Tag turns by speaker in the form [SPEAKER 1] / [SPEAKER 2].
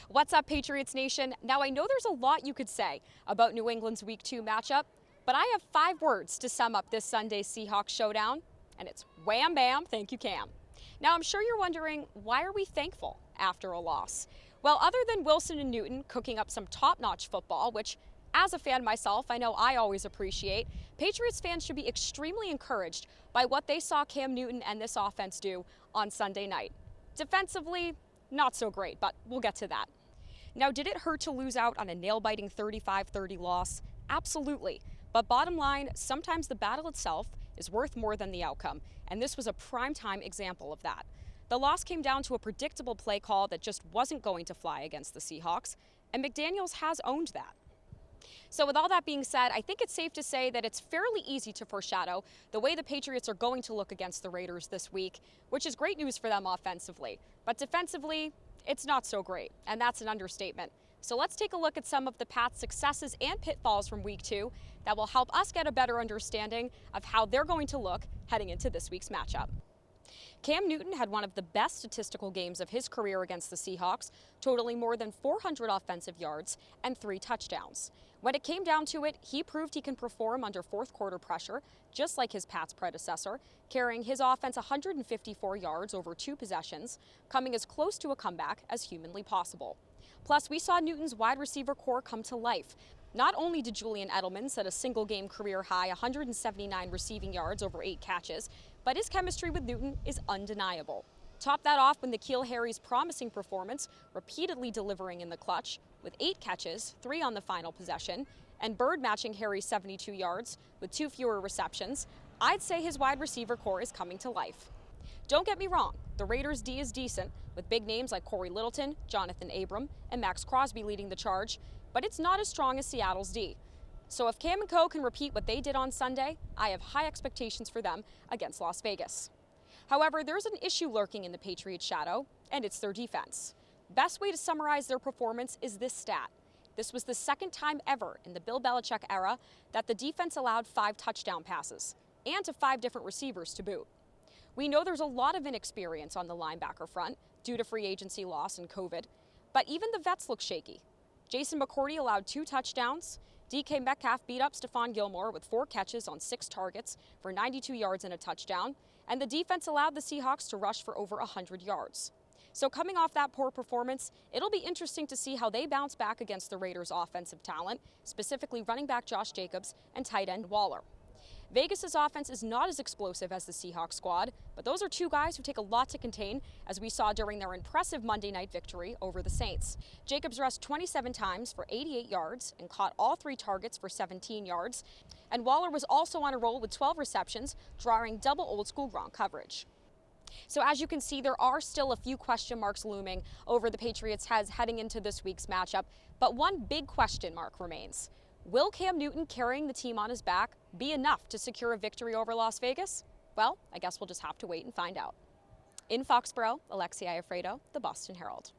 [SPEAKER 1] What's up, Patriots Nation? Now, I know there's a lot you could say about New England's Week 2 matchup, but I have 5 words to sum up this Sunday's Seahawks showdown, and it's wham bam, thank you, Cam. Now, I'm sure you're wondering, why are we thankful after a loss? Well, other than Wilson and Newton cooking up some top-notch football, which as a fan myself, I know I always appreciate, Patriots fans should be extremely encouraged by what they saw Cam Newton and this offense do on Sunday night. Defensively, not so great, but we'll get to that. Now, did it hurt to lose out on a nail-biting 35-30 loss? Absolutely. But bottom line, sometimes the battle itself is worth more than the outcome, and this was a prime-time example of that. The loss came down to a predictable play call that just wasn't going to fly against the Seahawks, and McDaniels has owned that. So with all that being said, I think it's safe to say that it's fairly easy to foreshadow the way the Patriots are going to look against the Raiders this week, which is great news for them offensively. But defensively, it's not so great, and that's an understatement. So let's take a look at some of the Pats' successes and pitfalls from Week 2 that will help us get a better understanding of how they're going to look heading into this week's matchup. Cam Newton had one of the best statistical games of his career against the Seahawks, totaling more than 400 offensive yards and 3 touchdowns. When it came down to it, he proved he can perform under fourth-quarter pressure, just like his Pats predecessor, carrying his offense 154 yards over 2 possessions, coming as close to a comeback as humanly possible. Plus, we saw Newton's wide receiver core come to life. Not only did Julian Edelman set a single-game career-high 179 receiving yards over 8 catches, but his chemistry with Newton is undeniable. Top that off when N'Keal Harry's promising performance, repeatedly delivering in the clutch, with 8 catches, 3 on the final possession, and Bird matching Harry's 72 yards with 2 fewer receptions, I'd say his wide receiver core is coming to life. Don't get me wrong, the Raiders' D is decent, with big names like Corey Littleton, Jonathan Abram, and Max Crosby leading the charge, but it's not as strong as Seattle's D. So if Cam and Co. can repeat what they did on Sunday, I have high expectations for them against Las Vegas. However, there's an issue lurking in the Patriots' shadow, and it's their defense. Best way to summarize their performance is this stat. This was the second time ever in the Bill Belichick era that the defense allowed 5 touchdown passes, and to 5 different receivers to boot. We know there's a lot of inexperience on the linebacker front due to free agency loss and COVID, but even the vets look shaky. Jason McCourty allowed 2 touchdowns. DK Metcalf beat up Stephon Gilmore with 4 catches on 6 targets for 92 yards and a touchdown, and the defense allowed the Seahawks to rush for over 100 yards. So coming off that poor performance, it'll be interesting to see how they bounce back against the Raiders' offensive talent, specifically running back Josh Jacobs and tight end Waller. Vegas' offense is not as explosive as the Seahawks squad, but those are 2 guys who take a lot to contain, as we saw during their impressive Monday night victory over the Saints. Jacobs rushed 27 times for 88 yards and caught all 3 targets for 17 yards, and Waller was also on a roll with 12 receptions, drawing double old-school Gronk coverage. So as you can see, there are still a few question marks looming over the Patriots' heads heading into this week's matchup, but one big question mark remains. Will Cam Newton carrying the team on his back be enough to secure a victory over Las Vegas? Well, I guess we'll just have to wait and find out. In Foxborough, Alexi Iafrato, the Boston Herald.